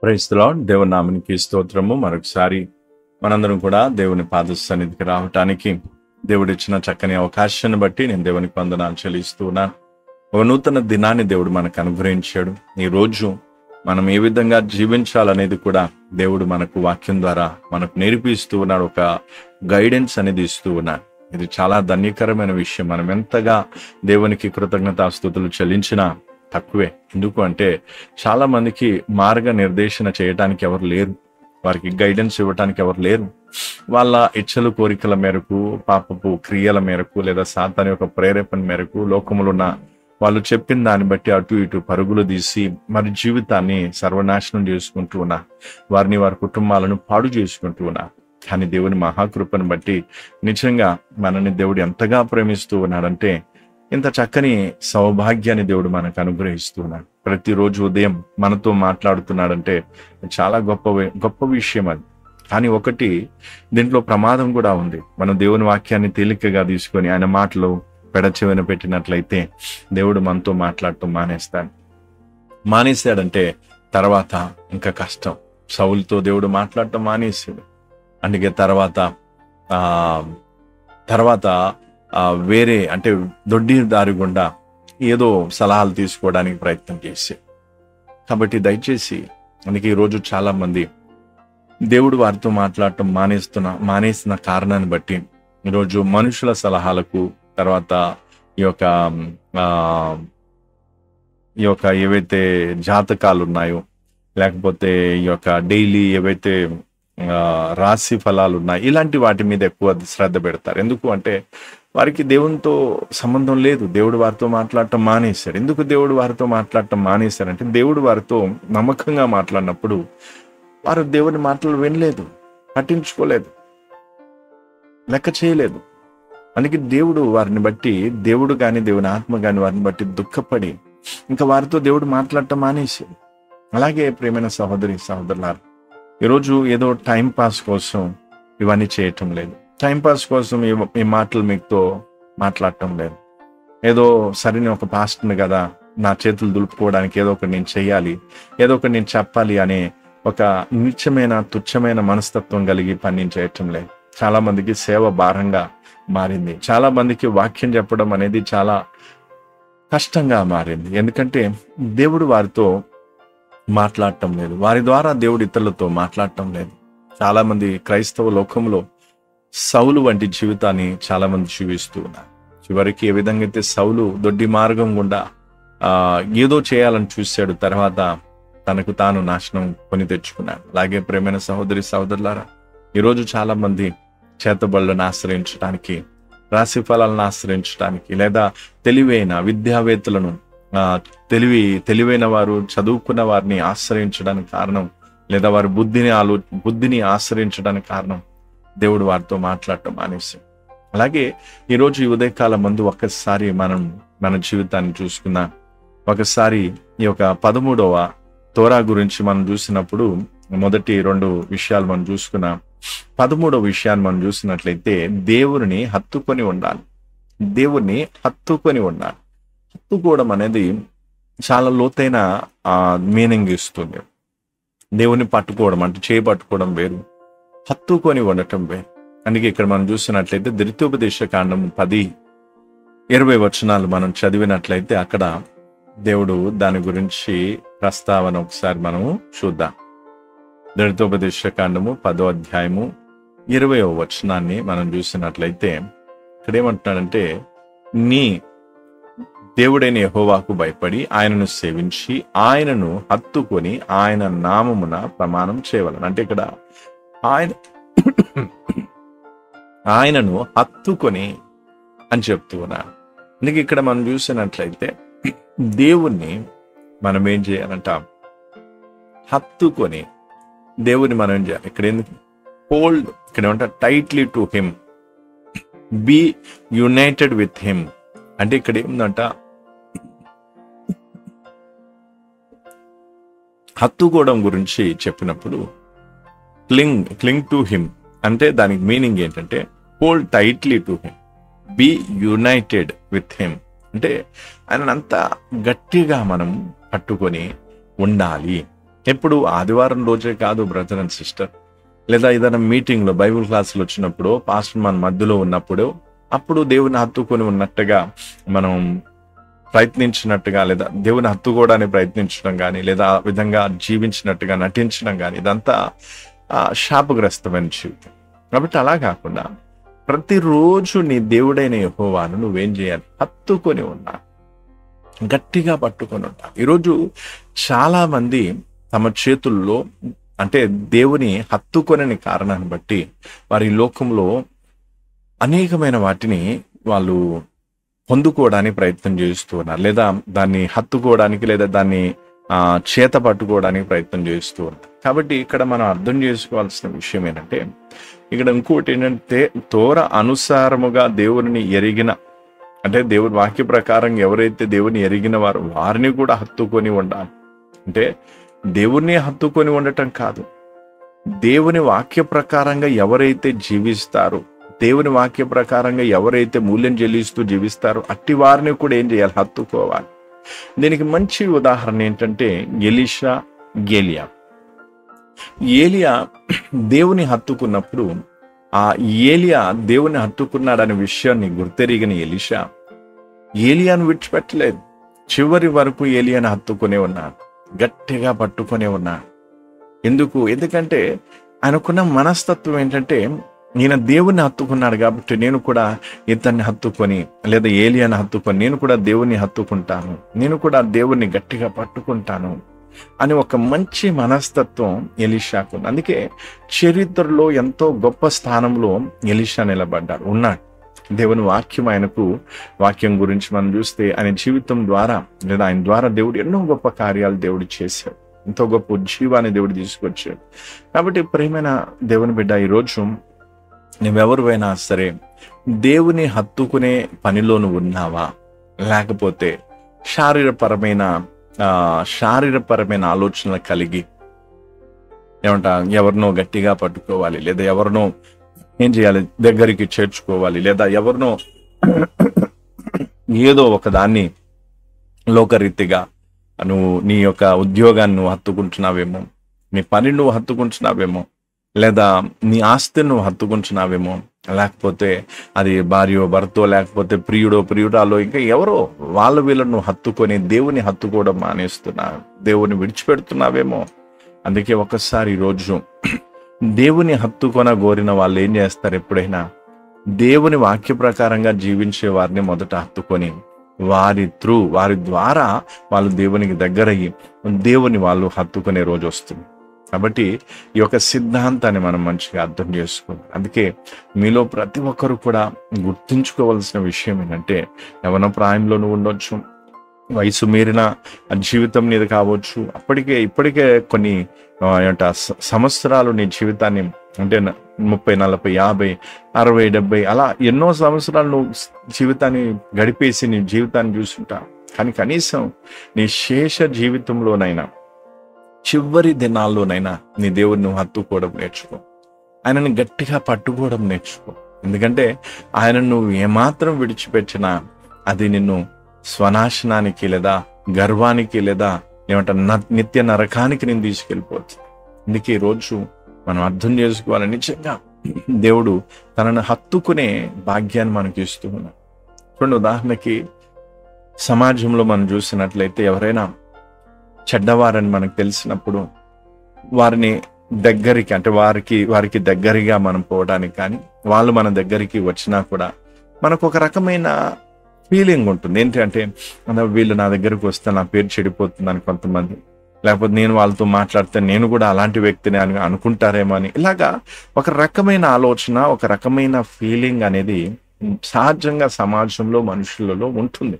Praise the lord. దేవుని నామానికి స్తోత్రము. మరొకసారి మనందరం కూడా దేవుని పాద సన్నిధికి రావటానికి దేవుడిచ్చిన చక్కని అవకాశాన్ని బట్టి నేను దేవునికి వందనాలు చెల్లిస్తూ ఉన్నాను. ఒక నూతన దినాన్ని దేవుడు మనకు అనుగ్రహించాడు. ఈ రోజు మనం ఏ విధంగా జీవించాలనేది కూడా దేవుడు మనకు వాక్యం ద్వారా మనకు నేర్పిస్తూ ఉన్నాడు. ఒక గైడెన్స్ అనేది ఇస్తూ ఉన్నాడు. ఇది చాలా ధన్యకరమైన విషయం. మనం ఎంతగా దేవునికి కృతజ్ఞతాస్తుతులు చెల్లించినా తక్కువే. ఎందుకు అంటే చాలా మందికి మార్గ నిర్దేశన చేయడానికి ఎవరు లేరు, వారికి గైడెన్స్ ఇవ్వటానికి ఎవరు లేరు. వాళ్ళ ఇచ్చలు కోరికల మేరకు, పాపపు క్రియల మేరకు, లేదా సాతాను యొక్క ప్రేరేపణ మేరకు లోకములున్న వాళ్ళు చెప్పిన దాన్ని బట్టి అటు ఇటు పరుగులు తీసి మరి జీవితాన్ని సర్వనాశనం చేసుకుంటూ ఉన్నా, వారిని వారి కుటుంబాలను పాడు చేసుకుంటూ ఉన్నా. కానీ దేవుని మహాకృపను బట్టి నిజంగా మనని దేవుడు ఎంతగా ప్రేమిస్తూ ఉన్నాడంటే ఇంత చక్కని సౌభాగ్యాన్ని దేవుడు మనకు అనుగ్రహిస్తూ ఉన్నాడు. ప్రతిరోజు ఉదయం మనతో మాట్లాడుతున్నాడంటే చాలా గొప్ప విషయం అది. కానీ ఒకటి దీంట్లో ప్రమాదం కూడా ఉంది. మనం దేవుని వాక్యాన్ని తేలికగా తీసుకొని ఆయన మాటలు పెడచెవిన పెట్టినట్లయితే దేవుడు మనతో మాట్లాడటం మానేశాడంటే తర్వాత ఇంకా కష్టం. సౌలుతో దేవుడు మాట్లాడటం మానేశాడు. అందుకే తర్వాత వేరే అంటే దొడ్డి దారి గుండా ఏదో సలహాలు తీసుకోవడానికి ప్రయత్నం చేసి. కాబట్టి దయచేసి అందుకే ఈరోజు చాలా మంది దేవుడు వారితో మాట్లాడటం మానేసిన కారణాన్ని బట్టి ఈరోజు మనుషుల సలహాలకు, తర్వాత ఈ యొక్క ఏవైతే జాతకాలు ఉన్నాయో, లేకపోతే ఈ యొక్క డైలీ ఏవైతే రాశి ఫలాలు ఉన్నాయి, ఇలాంటి వాటి మీద ఎక్కువ శ్రద్ధ పెడతారు. ఎందుకు అంటే వారికి దేవునితో సంబంధం లేదు. దేవుడు వారితో మాట్లాడటం మానేశాడు. ఎందుకు దేవుడు వారితో మాట్లాడటం మానేశాడంటే దేవుడు వారితో నమ్మకంగా మాట్లాడినప్పుడు వారు దేవుని మాటలు వినలేదు, పట్టించుకోలేదు, లెక్క చేయలేదు. అందుకే దేవుడు వారిని బట్టి, దేవుడు కానీ దేవుని ఆత్మ కానీ వారిని బట్టి దుఃఖపడి ఇంకా వారితో దేవుడు మాట్లాడటం మానేశాడు. అలాగే ప్రియమైన సహోదరి సహోదరులారు, ఈరోజు ఏదో టైం పాస్ కోసం ఇవన్నీ చేయటం లేదు. టైంపాస్ కోసం ఈ మాటలు మీతో మాట్లాడటం లేదు. ఏదో సరైన ఒక పాస్టర్ని కదా, నా చేతులు దులుపుకోవడానికి ఏదో ఒకటి నేను చెయ్యాలి, ఏదో ఒకటి నేను చెప్పాలి అనే ఒక నిత్యమైన తుచ్చమైన మనస్తత్వం కలిగి పని చేయటం లేదు. చాలా మందికి సేవ భారంగా మారింది. చాలా మందికి వాక్యం చెప్పడం అనేది చాలా కష్టంగా మారింది. ఎందుకంటే దేవుడు వారితో మాట్లాడటం లేదు. వారి ద్వారా దేవుడు ఇతరులతో మాట్లాడటం లేదు. చాలా మంది క్రైస్తవ లోకంలో సౌలు వంటి జీవితాన్ని చాలా మంది జీవిస్తూ ఉన్నారు. చివరికి ఏ విధంగా అయితే సౌలు దొడ్డి మార్గం గుండా ఏదో చేయాలని చూశాడు, తర్వాత తనకు తాను నాశనం కొని తెచ్చుకున్నాడు. అలాగే ప్రేమైన సహోదరి సహోదరులారా, ఈరోజు చాలా మంది చేతబడులను ఆశ్రయించడానికి, రాశి ఫలాలను ఆశ్రయించడానికి, లేదా తెలివైన విద్యావేత్తలను, తెలివైన వారు చదువుకున్న వారిని ఆశ్రయించడానికి కారణం, లేదా వారి బుద్ధిని ఆశ్రయించడానికి కారణం దేవుడు వారితో మాట్లాడటం మానేశాడు. అలాగే ఈరోజు ఈ ఉదయకాలం ముందు ఒక్కసారి మనం మన జీవితాన్ని చూసుకున్నా, ఒకసారి ఈ యొక్క 13వ తోరా గురించి మనం చూసినప్పుడు మొదటి 2 విషయాలు మనం చూసుకున్నాం. 13వ విషయాన్ని మనం చూసినట్లయితే దేవుని హత్తుకొని ఉండాలి. దేవుణ్ణి హత్తుకొని ఉండాలి. హత్తుకోవడం అనేది చాలా లోతైన మీనింగ్ ఇస్తుంది. దేవుని పట్టుకోవడం అంటే చేయి పట్టుకోవడం వేరు, హత్తుకొని ఉండటం వేరు. అందుకే ఇక్కడ మనం చూసినట్లయితే ద్వితీయోపదేశ కాండం 10-20 వచనాలు మనం చదివినట్లయితే అక్కడ దేవుడు దాని గురించి ప్రస్తావన ఒకసారి మనము చూద్దాం. ద్వితీయోపదేశ కాండము 10వ అధ్యాయము 20వ వచనాన్ని మనం చూసినట్లయితే ఇక్కడ ఏమంటున్నాడంటే, నీ దేవుడైన యెహోవాకు భయపడి ఆయనను సేవించి ఆయనను హత్తుకొని ఆయన నామమున ప్రమాణం చేయవలెను. అంటే ఇక్కడ ఆయనను హత్తుకొని అని చెప్తూ ఉన్నారు. అందుకే ఇక్కడ మనం చూసినట్లయితే దేవుణ్ణి మనం ఏం చేయాలంట, హత్తుకొని దేవుని మనం ఏం చేయాలి. ఇక్కడ ఎందుకు హోల్డ్, ఇక్కడ ఏమంట tightly to him, be united with him. అంటే ఇక్కడ ఏంటంట, హత్తుకోవడం గురించి చెప్పినప్పుడు క్లింగ్ టు హిమ్ అంటే దానికి మీనింగ్ ఏంటంటే hold tightly to him, be united with him. అంటే ఆయన అంతా గట్టిగా మనం పట్టుకొని ఉండాలి ఎప్పుడు ఆదివారం రోజే కాదు బ్రదర్ అండ్ సిస్టర్, లేదా ఏదైనా మీటింగ్లో బైబిల్ క్లాసులు వచ్చినప్పుడు పాస్టర్ మన మధ్యలో ఉన్నప్పుడు అప్పుడు దేవుని హత్తుకొని ఉన్నట్టుగా మనం ప్రయత్నించినట్టుగా, లేదా దేవుని హత్తుకోవడానికి ప్రయత్నించడం కానీ, లేదా ఆ విధంగా జీవించినట్టుగా నటించడం కానీ, ఇదంతా శాపగ్రస్తమైన జీవితం. కాబట్టి అలా కాకుండా ప్రతిరోజు నీ దేవుడైన యెహోవాను నువ్వేం చేయాలి? హత్తుకొని ఉన్నా, గట్టిగా పట్టుకొని ఉంటా. ఈరోజు చాలా మంది తమ చేతుల్లో అంటే దేవుని హత్తుకొనని కారణాన్ని బట్టి వారి లోకంలో అనేకమైన వాటిని వాళ్ళు పొందుకోవడానికి ప్రయత్నం చేస్తూ ఉన్నారు, లేదా దాన్ని హత్తుకోవడానికి, లేదా దాన్ని చేత పట్టుకోవడానికి ప్రయత్నం చేస్తూ ఉన్నారు. కాబట్టి ఇక్కడ మనం అర్థం చేసుకోవాల్సిన విషయం ఏంటంటే, ఇక్కడ ఇంకోటి ఏంటంటే, తోర అనుసారముగా దేవుని ఎరిగిన, అంటే దేవుని వాక్య ప్రకారం ఎవరైతే దేవుని ఎరిగిన వారిని కూడా హత్తుకొని ఉండాలి. అంటే దేవుణ్ణి హత్తుకొని ఉండటం కాదు, దేవుని వాక్య ప్రకారంగా ఎవరైతే జీవిస్తారో, దేవుని వాక్య ప్రకారంగా ఎవరైతే మూల్యం చెల్లిస్తూ జీవిస్తారో అట్టి వారిని కూడా ఏం చేయాలి? హత్తుకోవాలి. దీనికి మంచి ఉదాహరణ ఏంటంటే ఎలీషా, ఏలియా. ఏలియా దేవుని హత్తుకున్నప్పుడు, ఆ ఏలియా దేవుని హత్తుకున్నాడనే విషయాన్ని గుర్తెరిగిన ఎలీషా ఏలియాను విడిచిపెట్టలేదు. చివరి వరకు ఏలియాను హత్తుకునే ఉన్నాడు, గట్టిగా పట్టుకునే ఉన్నాడు. ఎందుకంటే ఆయనకున్న మనస్తత్వం ఏంటంటే, ఈయన దేవుణ్ణి హత్తుకున్నాడు కాబట్టి నేను కూడా ఇతన్ని హత్తుకొని, లేదా ఏలియాని హత్తుకొని నేను కూడా దేవుణ్ణి హత్తుకుంటాను, నేను కూడా దేవుణ్ణి గట్టిగా పట్టుకుంటాను అని ఒక మంచి మనస్తత్వం ఎలీషాకు. అందుకే చరిత్రలో ఎంతో గొప్ప స్థానంలో ఎలీషా ఉన్నాడు. దేవుని వాక్యం వాక్యం గురించి మనం చూస్తే ఆయన జీవితం ద్వారా, లేదా ఆయన ద్వారా దేవుడు ఎన్నో గొప్ప కార్యాలు దేవుడు చేశాడు, ఎంతో గొప్ప ఉజ్జీవాన్ని దేవుడు తీసుకొచ్చాడు. కాబట్టి ప్రియమైన దేవుని బిడ్డ, ఈరోజు నువ్వెవరివైనా సరే దేవుని హత్తుకునే పనిలో నువ్వు ఉన్నావా, లేకపోతే శారీరపరమైన ఆలోచనలు కలిగి ఎవరినో గట్టిగా పట్టుకోవాలి, లేదా ఎవరినో ఏం చేయాలి? దగ్గరికి చేర్చుకోవాలి, లేదా ఎవరినో ఏదో ఒక దాన్ని లోకరీతిగా నువ్వు నీ యొక్క ఉద్యోగాన్ని నువ్వు హత్తుకుంటున్నావేమో, నీ పని నువ్వు హత్తుకుంటున్నావేమో, లేదా నీ ఆస్తిని నువ్వు హత్తుకుంటున్నావేమో, లేకపోతే అది భార్యో భర్తో, లేకపోతే ప్రియుడో ప్రియురాలో, ఇంకా ఎవరో వీళ్ళను నువ్వు హత్తుకొని దేవుని హత్తుకోవడం మానేస్తున్నావు, దేవుని విడిచిపెడుతున్నావేమో. అందుకే ఒకసారి ఈరోజు దేవుని హత్తుకొనగోరిన వాళ్ళు ఏం చేస్తారు? ఎప్పుడైనా దేవుని వాక్య ప్రకారంగా జీవించే వారిని మొదట హత్తుకొని వారి ద్వారా వాళ్ళు దేవునికి దగ్గరయ్యి దేవుని వాళ్ళు హత్తుకునే రోజు వస్తుంది. కాబట్టి ఈ యొక్క సిద్ధాంతాన్ని మనం మంచిగా అర్థం చేసుకోవాలి. అందుకే మీలో ప్రతి ఒక్కరు కూడా గుర్తుంచుకోవాల్సిన విషయం ఏంటంటే, యవ్వన ప్రాయంలో నువ్వు ఉండొచ్చు, వయసు మీరిన జీవితం నీది కావచ్చు, ఇప్పటికే కొన్ని సంవత్సరాలు నీ జీవితాన్ని, అంటే 30, 40, 50, 60, 70 అలా ఎన్నో సంవత్సరాలు నువ్వు జీవితాన్ని గడిపేసి నీ జీవితాన్ని చూస్తుంటావు. కానీ కనీసం నీ శేష జీవితంలోనైనా, చివరి దినాల్లోనైనా నీ దేవుడిని నువ్వు హత్తుకోవడం నేర్చుకో, ఆయనని గట్టిగా పట్టుకోవడం నేర్చుకో. ఎందుకంటే ఆయన నువ్వు ఏమాత్రం విడిచిపెట్టినా అది నిన్ను స్వనాశనానికి, లేదా గర్వానికి, లేదా నిత్య నరకానికి నేను తీసుకెళ్ళిపోవచ్చు. అందుకే ఈరోజు మనం అర్థం చేసుకోవాలి, నిజంగా దేవుడు తనను హత్తుకునే భాగ్యాన్ని మనకి ఇస్తూ ఉన్నాడు. చూడండి, ఉదాహరణకి సమాజంలో మనం చూసినట్లయితే ఎవరైనా చెడ్డవారని మనకు తెలిసినప్పుడు వారిని దగ్గరికి, అంటే వారికి దగ్గరగా మనం పోవడానికి కానీ, వాళ్ళు మన దగ్గరికి వచ్చినా కూడా మనకు ఒక రకమైన ఫీలింగ్ ఉంటుంది. ఏంటంటే వీళ్ళు నా దగ్గరకు వస్తే నా పేరు చెడిపోతుందని కొంతమంది, లేకపోతే నేను వాళ్ళతో మాట్లాడితే నేను కూడా అలాంటి వ్యక్తిని అని అనుకుంటారేమో అని, ఇలాగా ఒక రకమైన ఆలోచన, ఒక రకమైన ఫీలింగ్ అనేది సహజంగా సమాజంలో మనుషులలో ఉంటుంది.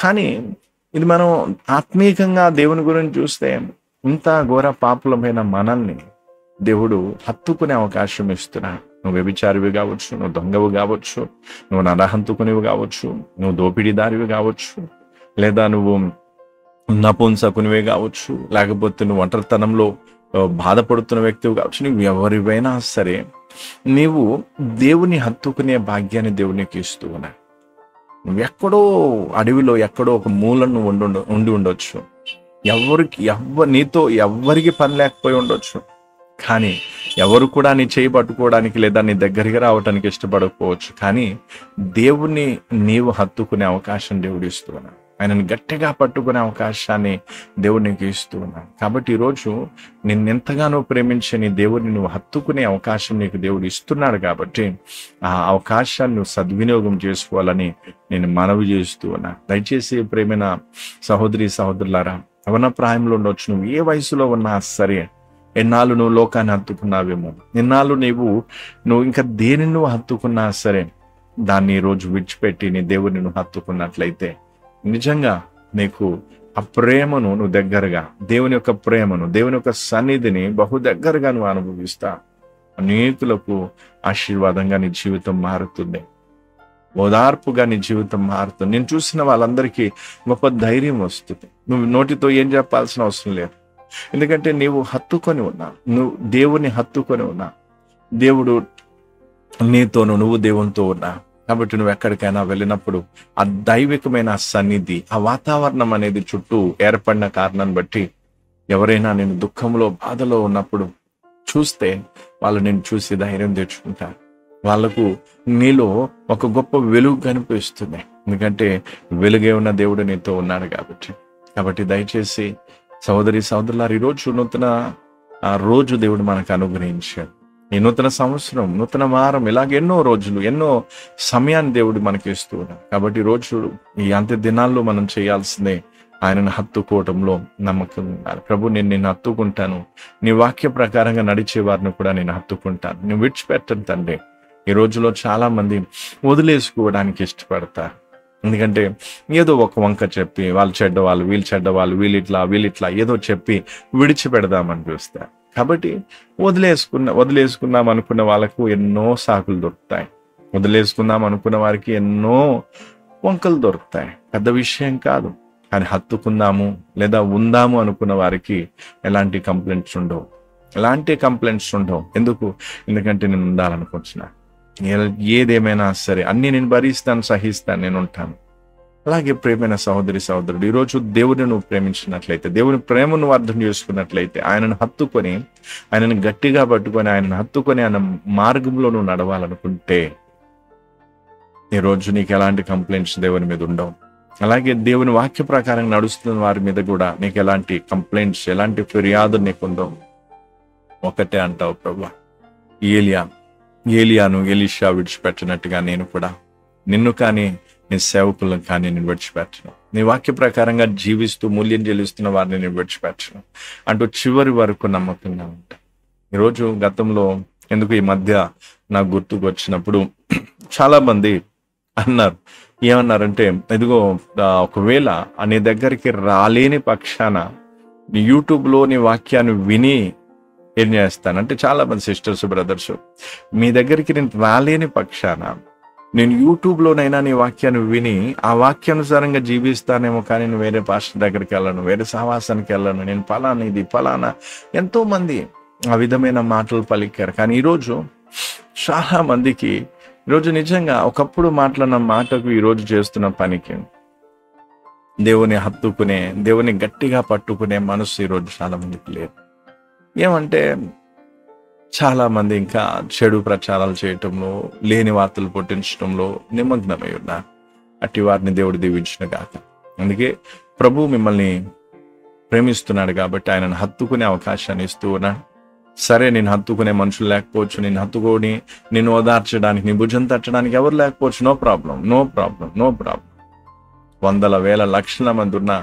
కానీ ఇది మనం ఆత్మీయంగా దేవుని గురించి చూస్తే ఇంత ఘోర పాపులమైన మనల్ని దేవుడు హత్తుకునే అవకాశం ఇస్తున్నాడు. నువ్వు వ్యభిచారివి కావచ్చు, నువ్వు దొంగవు కావచ్చు, నువ్వు నరహంతుకునివి కావచ్చు, నువ్వు దోపిడీదారివి కావచ్చు, లేదా నువ్వు నపుంసకునివే కావచ్చు, లేకపోతే నువ్వు ఒంటరితనంలో బాధపడుతున్న వ్యక్తివి కావచ్చు, నువ్వు ఎవరివైనా సరే నీవు దేవుని హత్తుకునే భాగ్యాన్ని దేవునికి ఇస్తూ ఉన్నాడు. నువ్వు ఎక్కడో అడవిలో ఎక్కడో ఒక మూలను ఉండి ఉండొచ్చు, నీతో ఎవ్వరికి పని లేకపోయి ఉండొచ్చు, కానీ ఎవరు కూడా నీ చేయి పట్టుకోవడానికి లేదా నీ దగ్గరికి రావడానికి ఇష్టపడకపోవచ్చు. కానీ దేవుణ్ణి నీవు హత్తుకునే అవకాశం దేవుడు ఇస్తూ ఉన్నాడు. ఆయనను గట్టిగా పట్టుకునే అవకాశాన్ని దేవుడు నీకు ఇస్తూ ఉన్నాడు. కాబట్టి ఈరోజు నిన్నెంతగానో ప్రేమించే నీ దేవుడిని నువ్వు హత్తుకునే అవకాశం నీకు దేవుడు ఇస్తున్నాడు. కాబట్టి ఆ అవకాశాన్ని నువ్వు సద్వినియోగం చేసుకోవాలని నేను మనవి చేస్తూ ఉన్నా. దయచేసి ప్రేమైన సహోదరి సహోదరులారా, యవ్వన ప్రాయంలో ఉండొచ్చు, నువ్వు ఏ వయసులో ఉన్నా సరే, ఎన్నాళ్ళు నువ్వు లోకాన్ని హత్తుకున్నావేమో, ఎన్నాళ్ళు నువ్వు ఇంకా దేనిని నువ్వు హత్తుకున్నా సరే, దాన్ని ఈరోజు విడిచిపెట్టి నీ దేవుడిని నువ్వు హత్తుకున్నట్లయితే నిజంగా నీకు ఆ ప్రేమను నువ్వు దగ్గరగా, దేవుని యొక్క ప్రేమను, దేవుని యొక్క సన్నిధిని బహు దగ్గరగా నువ్వు అనుభవిస్తా. అనేకులకు ఆశీర్వాదంగా నీ జీవితం మారుతుంది, ఓదార్పుగా నీ జీవితం మారుతుంది. నేను చూసిన వాళ్ళందరికీ గొప్ప ధైర్యం వస్తుంది. నువ్వు నోటితో ఏం చెప్పాల్సిన అవసరం లేదు, ఎందుకంటే నీవు హత్తుకొని ఉన్నా, నువ్వు దేవుని హత్తుకొని ఉన్నా, దేవుడు నీతోను, నువ్వు దేవునితో ఉన్నా. కాబట్టి నువ్వు ఎక్కడికైనా వెళ్ళినప్పుడు ఆ దైవికమైన సన్నిధి, ఆ వాతావరణం అనేది చుట్టూ ఏర్పడిన కారణాన్ని బట్టి ఎవరైనా నేను దుఃఖంలో బాధలో ఉన్నప్పుడు చూస్తే వాళ్ళు నేను చూసి ధైర్యం తెచ్చుకుంటారు. వాళ్ళకు నీలో ఒక గొప్ప వెలుగు కనిపిస్తుంది, ఎందుకంటే వెలుగే ఉన్న దేవుడు నీతో ఉన్నాడు. కాబట్టి దయచేసి సహోదరి సహోదరులారు, ఈరోజు నూతన రోజు దేవుడు మనకు అనుగ్రహించాడు. ఈ నూతన సంవత్సరం, నూతన వారం, ఇలాగ ఎన్నో రోజులు, ఎన్నో సమయాన్ని దేవుడు మనకి ఇస్తూ ఉన్నాడు. కాబట్టి రోజు ఈ అంత్య దినాల్లో మనం చేయాల్సిందే ఆయనను హత్తుకోవటంలో నమ్మకం ఉండాలి. ప్రభు, నేను నిన్ను హత్తుకుంటాను, నీ వాక్య ప్రకారంగా నడిచే వారిని కూడా నేను హత్తుకుంటాను, నేను విడిచిపెట్టను తండ్రి. ఈ రోజులో చాలా మంది వదిలేసుకోవడానికి ఇష్టపడతారు, ఎందుకంటే ఏదో ఒక వంక చెప్పి వాళ్ళు చెడ్డవాళ్ళు, వీళ్ళు చెడ్డవాళ్ళు, వీళ్ళిట్లా ఏదో చెప్పి విడిచిపెడదామని చూస్తారు. కాబట్టి వదిలేసుకుందాం అనుకున్న వాళ్ళకు ఎన్నో సాకులు దొరుకుతాయి, వదిలేసుకుందాం అనుకున్న వారికి ఎన్నో వంకలు దొరుకుతాయి. పెద్ద విషయం కాదు, కానీ హత్తుకుందాము లేదా ఉందాము అనుకున్న వారికి ఎలాంటి కంప్లైంట్స్ ఉండవు. ఎందుకంటే నేను ఉండాలనుకుంటున్నా, ఏదేమైనా సరే అన్ని నేను భరిస్తాను, సహిస్తాను, నేను ఉంటాను. అలాగే ప్రేమైన సహోదరి సహోదరుడు, ఈరోజు దేవుడిని నువ్వు ప్రేమించినట్లయితే, దేవుని ప్రేమను నువ్వు అర్థం చేసుకున్నట్లయితే, ఆయనను హత్తుకొని, ఆయనను గట్టిగా పట్టుకొని, ఆయనను హత్తుకొని ఆయన మార్గంలో నువ్వు నడవాలనుకుంటే ఈరోజు నీకు ఎలాంటి కంప్లైంట్స్ దేవుని మీద ఉండవు. అలాగే దేవుని వాక్య ప్రకారం నడుస్తున్న వారి మీద కూడా నీకు ఎలాంటి కంప్లైంట్స్, ఎలాంటి ఫిర్యాదులు నీకు ఉండవు. ఒకటే అంటావు, ప్రభు, ఏలియాను ఎలీషా విడిచిపెట్టినట్టుగా నేను కూడా నిన్ను కానీ నీ సేవకులను కానీ నేను విడిచిపెట్టను, నీ వాక్య ప్రకారంగా జీవిస్తూ మూల్యం చెల్లిస్తున్న వారిని నేను విడిచిపెట్టను అంటూ చివరి వరకు నమ్మకంగా ఉంటా. ఈరోజు గతంలో ఎందుకు ఈ మధ్య నాకు గుర్తుకు వచ్చినప్పుడు చాలా మంది ఏమన్నారంటే, ఇదిగో ఒకవేళ నీ దగ్గరికి రాలేని పక్షాన యూట్యూబ్లో నీ వాక్యాన్ని విని ఏం చేస్తానంటే, చాలా మంది సిస్టర్స్ బ్రదర్స్, మీ దగ్గరికి నేను రాలేని పక్షాన నేను యూట్యూబ్లోనైనా నీ వాక్యాన్ని విని ఆ వాక్యానుసారంగా జీవిస్తానేమో, కానీ నేను వేరే పాస్టర్ దగ్గరికి వెళ్ళను, వేరే సహవాసానికి వెళ్ళను, నేను ఫలానా ఎంతో మంది ఆ విధమైన మాటలు పలికారు. కానీ ఈరోజు చాలా మందికి ఈరోజు నిజంగా ఒకప్పుడు మాట్లాడిన మాటకు ఈరోజు చేస్తున్న పనికి దేవుని హత్తుకునే, దేవుని గట్టిగా పట్టుకునే మనసు ఈరోజు చాలా మందికి లేదు. ఏమంటే చాలా మంది ఇంకా చెడు ప్రచారాలు చేయటంలో, లేని వార్తలు పుట్టించడంలో నిమగ్నమై ఉన్నారు. అట్టి వారిని దేవుడు దీవించిన గాక. అందుకే ప్రభు మిమ్మల్ని ప్రేమిస్తున్నాడు కాబట్టి ఆయనను హత్తుకునే అవకాశాన్ని ఇస్తూ ఉన్నాడు. సరే, నేను హత్తుకునే మనుషులు లేకపోవచ్చు, నేను హత్తుకొని నేను ఓదార్చడానికి, నీ భుజం తట్టడానికి ఎవరు లేకపోవచ్చు, నో ప్రాబ్లం. వందల వేల లక్షల మంది ఉన్నా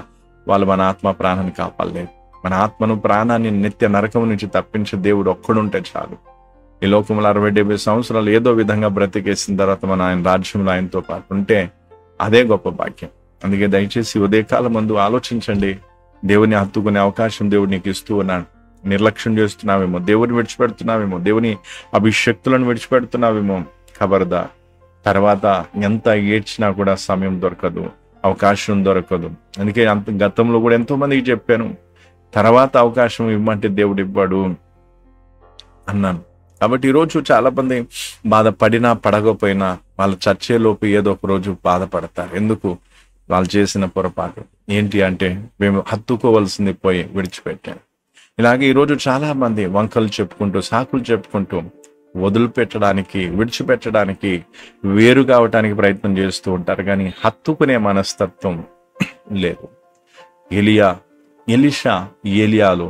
వాళ్ళు మన ఆత్మ ప్రాణాన్ని కాపాడలేదు. మన ఆత్మను ప్రాణాన్ని నిత్య నరకం నుంచి తప్పించే దేవుడు ఒక్కడుంటే చాలు. ఈ లోకంలో 60-70 సంవత్సరాలు ఏదో విధంగా బ్రతికేసిన తర్వాత మన ఆయన రాజ్యంలో ఆయనతో పాటు ఉంటే అదే గొప్ప భాగ్యం. అందుకే దయచేసి ఉదయకాలం ముందు ఆలోచించండి, దేవుని హత్తుకునే అవకాశం దేవుడు నీకు ఇస్తూ ఉన్నాడు. నిర్లక్ష్యం చేస్తున్నావేమో, దేవుని విడిచిపెడుతున్నావేమో, దేవుని అభిషక్తులను విడిచిపెడుతున్నావేమో, ఖబర్దార్. తర్వాత ఎంత ఏడ్చినా కూడా సమయం దొరకదు, అవకాశం దొరకదు. అందుకే గతంలో కూడా ఎంతో మందికి చెప్పాను, తర్వాత అవకాశం ఇవ్వమంటే దేవుడు ఇవ్వడు అన్నాను. కాబట్టి ఈరోజు చాలా మంది బాధపడినా పడకపోయినా వాళ్ళు చచ్చేలోపు ఏదో ఒక రోజు బాధపడతారు. ఎందుకు? వాళ్ళు చేసిన పొరపాటు ఏంటి అంటే మేము హత్తుకోవలసింది పోయి విడిచిపెట్టాను. ఇలాగే ఈరోజు చాలా మంది వంకలు చెప్పుకుంటూ, సాకులు చెప్పుకుంటూ వదిలిపెట్టడానికి, విడిచిపెట్టడానికి, వేరు కావటానికి ప్రయత్నం చేస్తూ ఉంటారు, కానీ హత్తుకునే మనస్తత్వం లేదు. ఎలీషా, ఏలియాలు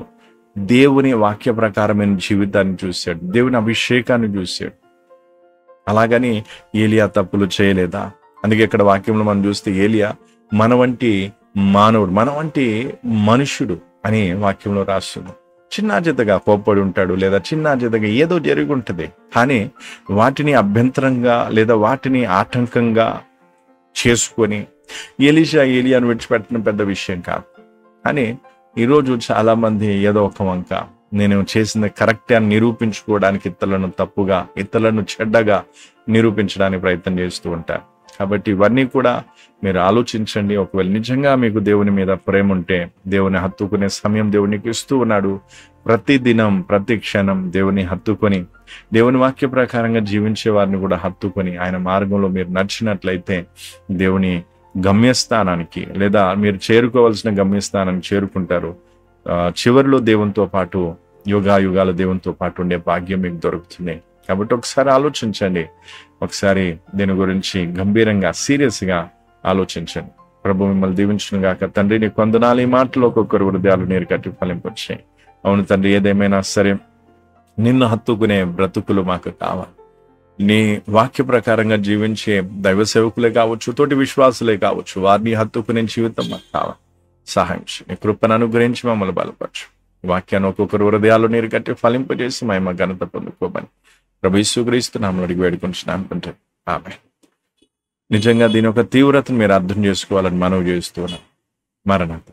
దేవుని వాక్య ప్రకారమైన జీవితాన్ని చూశాడు, దేవుని అభిషేకాన్ని చూశాడు. అలాగని ఏలియా తప్పులు చేయలేదా? అందుకే ఇక్కడ వాక్యంలో మనం చూస్తే ఏలియా మన వంటి మానవుడు, మన వంటి మనుషుడు అని వాక్యంలో రాస్తుంది. చిన్నాచితగా కోప్పడి ఉంటాడు, లేదా చిన్నాచితగా ఏదో జరిగి ఉంటుంది, కానీ వాటిని అభ్యంతరంగా లేదా వాటిని ఆటంకంగా చేసుకొని ఏలియాను విడిచిపెట్టడం పెద్ద విషయం కాదు. కానీ ఈరోజు చాలా మంది ఏదో ఒక వంక నేను చేసింది కరెక్టే అని నిరూపించుకోవడానికి ఇతరులను తప్పుగా, ఇతరులను చెడ్డగా నిరూపించడానికి ప్రయత్నం చేస్తూ ఉంటారు. కాబట్టి ఇవన్నీ కూడా మీరు ఆలోచించండి. ఒకవేళ నిజంగా మీకు దేవుని మీద ప్రేమ ఉంటే దేవుని హత్తుకునే సమయం దేవునికి ఇస్తూ ఉన్నాడు. ప్రతి దినం, ప్రతి క్షణం దేవుని హత్తుకొని, దేవుని వాక్య ప్రకారంగా జీవించే వారిని కూడా హత్తుకొని ఆయన మార్గంలో మీరు నడిచినట్లయితే దేవుని గమ్యస్థానానికి, లేదా మీరు చేరుకోవాల్సిన గమ్యస్థానానికి చేరుకుంటారు. చివరిలో దేవునితో పాటు యుగాయుగాల దేవునితో పాటు ఉండే భాగ్యం మీకు దొరుకుతుంది. కాబట్టి ఒకసారి ఆలోచించండి, ఒకసారి దీని గురించి గంభీరంగా, సీరియస్గా ఆలోచించండి. ప్రభు మిమ్మల్ని దీవించును గాక. తండ్రి, నీ కొందనాలు ఈ మాటలు ఒక్కొక్కరు హృదయాలు నీరు కట్టి ఫలింపొచ్చాయి. అవును తండ్రి, ఏదేమైనా సరే నిన్ను హత్తుకునే బ్రతుకులు మాకు కావాలి. నీ వాక్య ప్రకారంగా జీవించే దైవ సేవకులే కావచ్చు, తోటి విశ్వాసులే కావచ్చు, వారిని హత్తుకునే జీవితం మాకు కావాలి. సహాయం చేయి. నీ కృపను అనుగ్రహించి మమ్మల్ని బలపరచు. వాక్యాన్ని ఒక్కొక్కరు హృదయాలు నీరు కట్టి ఫలింపజేసి మహిమ ఘనత పొందుకోమని ప్రభు యేసుక్రీస్తు నామములో అడిగి వేడుకుంటున్నాను తండ్రి. ఆమేన్. నిజంగా దీని యొక్క తీవ్రతను మీరు అర్థం చేసుకోవాలని మనవి చేస్తున్నాను. మరణాత.